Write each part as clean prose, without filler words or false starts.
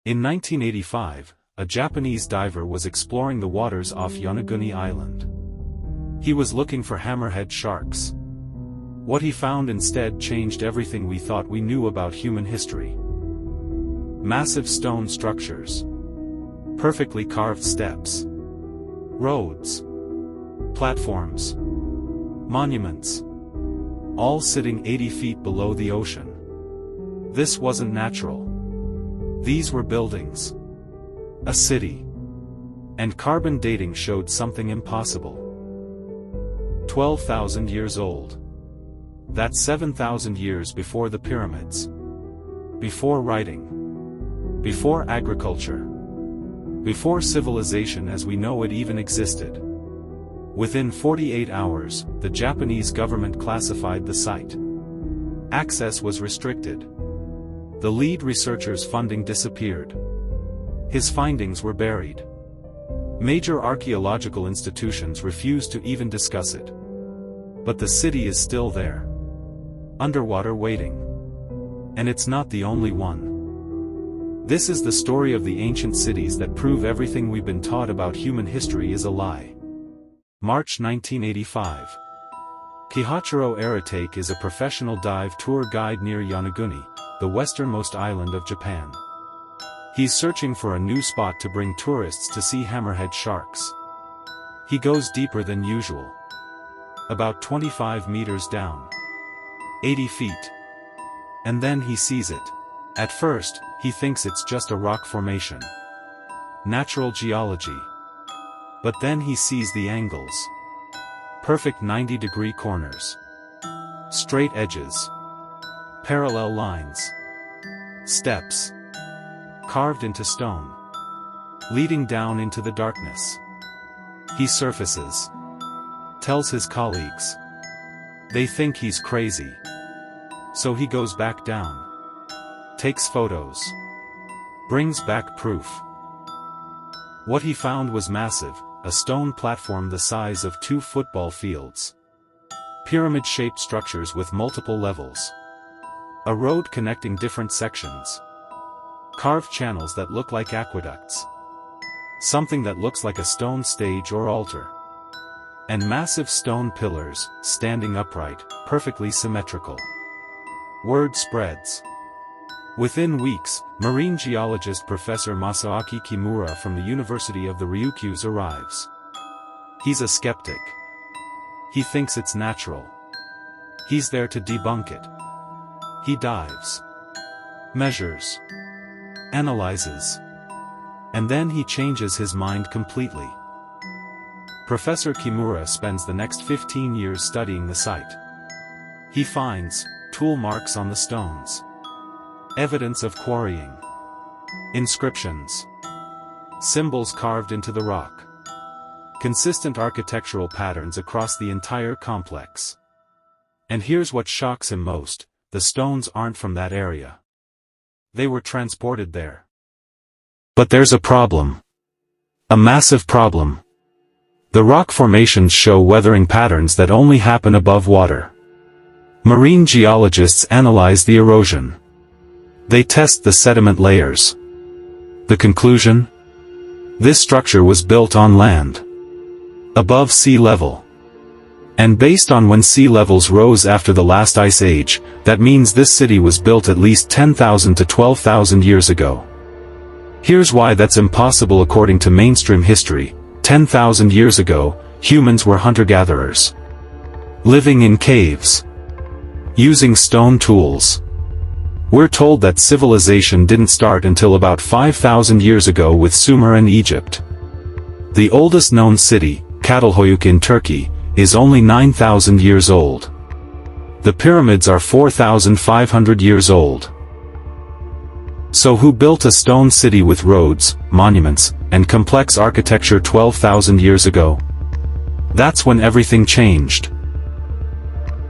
In 1985, a Japanese diver was exploring the waters off Yonaguni Island. He was looking for hammerhead sharks. What he found instead changed everything we thought we knew about human history. Massive stone structures. Perfectly carved steps. Roads. Platforms. Monuments. All sitting 80 feet below the ocean. This wasn't natural. These were buildings. A city. And carbon dating showed something impossible. 12,000 years old. That's 7,000 years before the pyramids. Before writing. Before agriculture. Before civilization as we know it even existed. Within 48 hours, the Japanese government classified the site. Access was restricted. The lead researcher's funding disappeared. His findings were buried. Major archaeological institutions refused to even discuss it. But the city is still there. Underwater waiting. And it's not the only one. This is the story of the ancient cities that prove everything we've been taught about human history is a lie. March 1985. Kihachiro Aratake is a professional dive tour guide near Yonaguni, the westernmost island of Japan. He's searching for a new spot to bring tourists to see hammerhead sharks. He goes deeper than usual. About 25 meters down. 80 feet. And then he sees it. At first, he thinks it's just a rock formation. Natural geology. But then he sees the angles. Perfect 90-degree corners. Straight edges. Parallel lines. Steps. Carved into stone. Leading down into the darkness. He surfaces. Tells his colleagues. They think he's crazy. So he goes back down. Takes photos. Brings back proof. What he found was massive, a stone platform the size of 2 football fields. Pyramid-shaped structures with multiple levels. A road connecting different sections. Carved channels that look like aqueducts. Something that looks like a stone stage or altar. And massive stone pillars, standing upright, perfectly symmetrical. Word spreads. Within weeks, marine geologist Professor Masaaki Kimura from the University of the Ryukyus arrives. He's a skeptic. He thinks it's natural. He's there to debunk it. He dives. Measures. Analyzes. And then he changes his mind completely. Professor Kimura spends the next 15 years studying the site. He finds tool marks on the stones. Evidence of quarrying. Inscriptions. Symbols carved into the rock. Consistent architectural patterns across the entire complex. And here's what shocks him most, the stones aren't from that area. They were transported there. But there's a problem. A massive problem. The rock formations show weathering patterns that only happen above water. Marine geologists analyze the erosion. They test the sediment layers. The conclusion? This structure was built on land. Above sea level. And based on when sea levels rose after the last ice age, that means this city was built at least 10,000 to 12,000 years ago. Here's why that's impossible according to mainstream history. 10,000 years ago, humans were hunter-gatherers. Living in caves. Using stone tools. We're told that civilization didn't start until about 5,000 years ago with Sumer and Egypt. The oldest known city, Çatalhöyük in Turkey, is only 9,000 years old. The pyramids are 4,500 years old. So who built a stone city with roads, monuments, and complex architecture 12,000 years ago? That's when everything changed.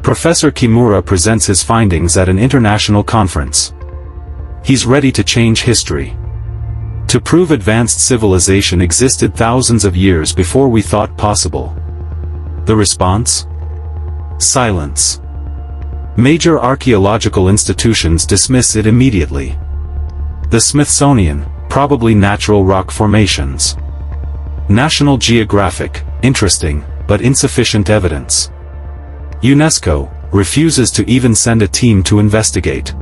Professor Kimura presents his findings at an international conference. He's ready to change history. To prove advanced civilization existed thousands of years before we thought possible. The response? Silence. Major archaeological institutions dismiss it immediately. The Smithsonian, probably natural rock formations. National Geographic, interesting, but insufficient evidence. UNESCO refuses to even send a team to investigate.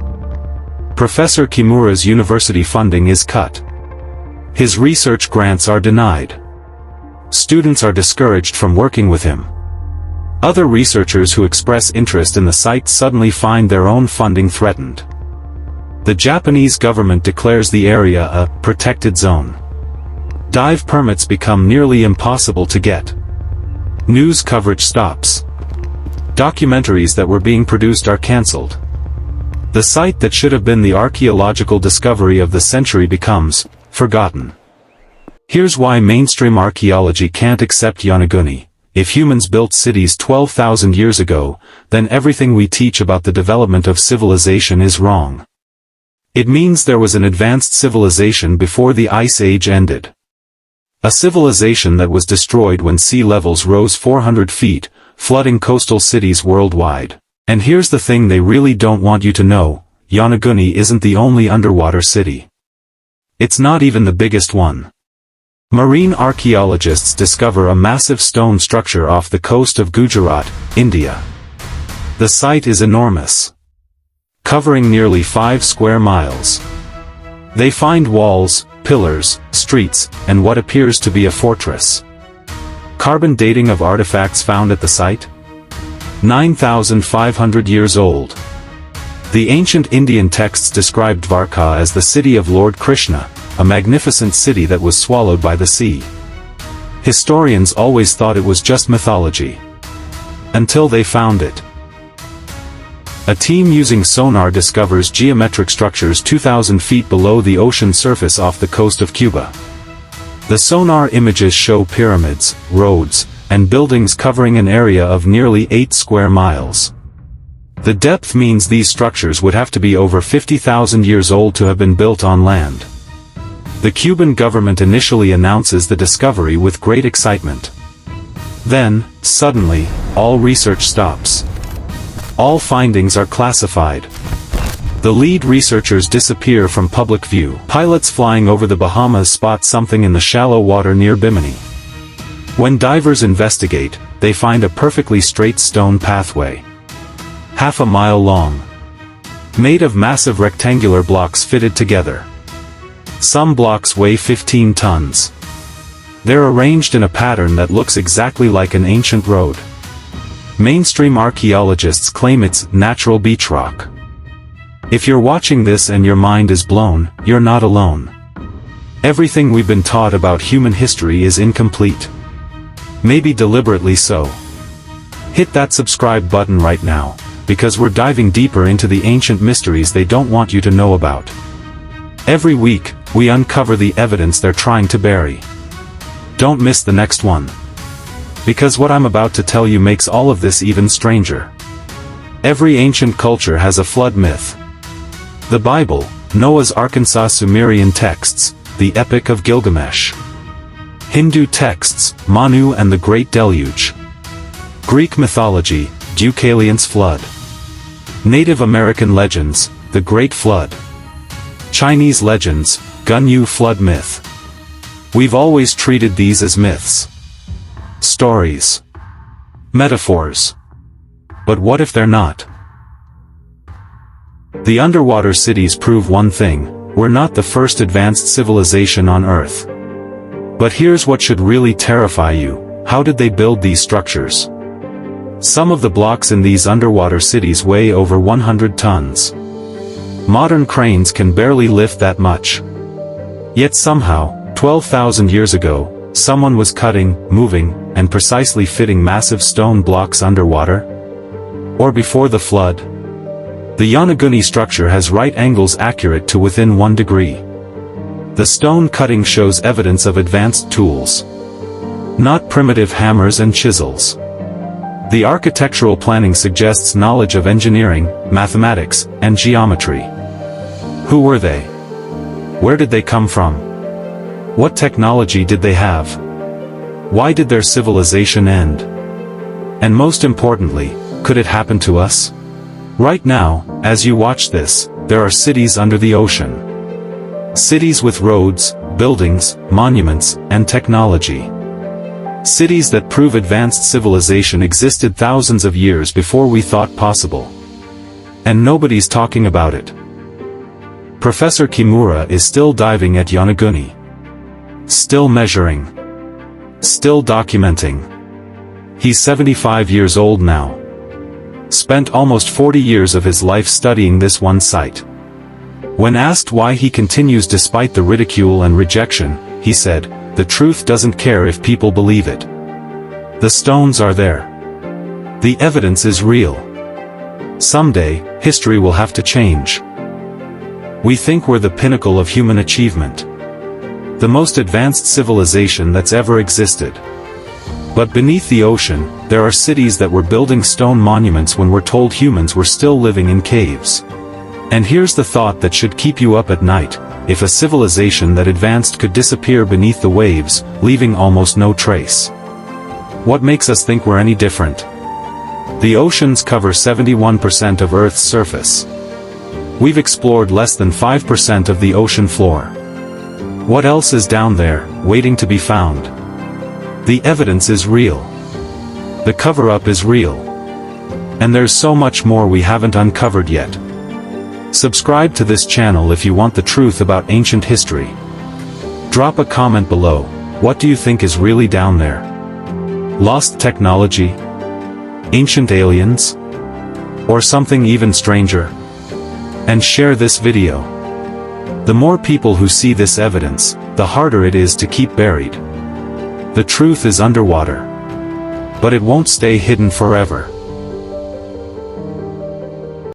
Professor Kimura's university funding is cut. His research grants are denied. Students are discouraged from working with him. Other researchers who express interest in the site suddenly find their own funding threatened. The Japanese government declares the area a protected zone. Dive permits become nearly impossible to get. News coverage stops. Documentaries that were being produced are cancelled. The site that should have been the archaeological discovery of the century becomes forgotten. Here's why mainstream archaeology can't accept Yonaguni. If humans built cities 12,000 years ago, then everything we teach about the development of civilization is wrong. It means there was an advanced civilization before the Ice Age ended. A civilization that was destroyed when sea levels rose 400 feet, flooding coastal cities worldwide. And here's the thing they really don't want you to know, Yonaguni isn't the only underwater city. It's not even the biggest one. Marine archaeologists discover a massive stone structure off the coast of Gujarat, India. The site is enormous, covering nearly 5 square miles. They find walls, pillars, streets, and what appears to be a fortress. Carbon dating of artifacts found at the site? 9,500 years old. The ancient Indian texts described Dwarka as the city of Lord Krishna, a magnificent city that was swallowed by the sea. Historians always thought it was just mythology. Until they found it. A team using sonar discovers geometric structures 2,000 feet below the ocean surface off the coast of Cuba. The sonar images show pyramids, roads, and buildings covering an area of nearly 8 square miles. The depth means these structures would have to be over 50,000 years old to have been built on land. The Cuban government initially announces the discovery with great excitement. Then, suddenly, all research stops. All findings are classified. The lead researchers disappear from public view. Pilots flying over the Bahamas spot something in the shallow water near Bimini. When divers investigate, they find a perfectly straight stone pathway. Half a mile long. Made of massive rectangular blocks fitted together. Some blocks weigh 15 tons. They're arranged in a pattern that looks exactly like an ancient road. Mainstream archaeologists claim it's natural beach rock. If you're watching this and your mind is blown, you're not alone. Everything we've been taught about human history is incomplete. Maybe deliberately so. Hit that subscribe button right now, because we're diving deeper into the ancient mysteries they don't want you to know about. Every week, we uncover the evidence they're trying to bury. Don't miss the next one. Because what I'm about to tell you makes all of this even stranger. Every ancient culture has a flood myth. The Bible, Noah's Arkansas Sumerian texts, the Epic of Gilgamesh. Hindu texts, Manu and the Great Deluge. Greek mythology, Deucalion's flood. Native American legends, the Great Flood. Chinese legends, Gunyu flood myth. We've always treated these as myths. Stories. Metaphors. But what if they're not? The underwater cities prove one thing: we're not the first advanced civilization on Earth. But here's what should really terrify you: how did they build these structures? Some of the blocks in these underwater cities weigh over 100 tons. Modern cranes can barely lift that much. Yet somehow, 12,000 years ago, someone was cutting, moving, and precisely fitting massive stone blocks underwater? Or before the flood? The Yonaguni structure has right angles accurate to within 1 degree. The stone cutting shows evidence of advanced tools. Not primitive hammers and chisels. The architectural planning suggests knowledge of engineering, mathematics, and geometry. Who were they? Where did they come from? What technology did they have? Why did their civilization end? And most importantly, could it happen to us? Right now, as you watch this, there are cities under the ocean. Cities with roads, buildings, monuments, and technology. Cities that prove advanced civilization existed thousands of years before we thought possible. And nobody's talking about it. Professor Kimura is still diving at Yonaguni. Still measuring. Still documenting. He's 75 years old now. Spent almost 40 years of his life studying this one site. When asked why he continues despite the ridicule and rejection, he said, "The truth doesn't care if people believe it. The stones are there. The evidence is real. Someday, history will have to change. We think we're the pinnacle of human achievement. The most advanced civilization that's ever existed. But beneath the ocean, there are cities that were building stone monuments when we're told humans were still living in caves. And here's the thought that should keep you up at night: if a civilization that advanced could disappear beneath the waves, leaving almost no trace. What makes us think we're any different? The oceans cover 71% of Earth's surface. We've explored less than 5% of the ocean floor. What else is down there, waiting to be found? The evidence is real. The cover-up is real. And there's so much more we haven't uncovered yet. Subscribe to this channel if you want the truth about ancient history. Drop a comment below. What do you think is really down there? Lost technology? Ancient aliens? Or something even stranger? And share this video. The more people who see this evidence, the harder it is to keep buried. The truth is underwater. But it won't stay hidden forever.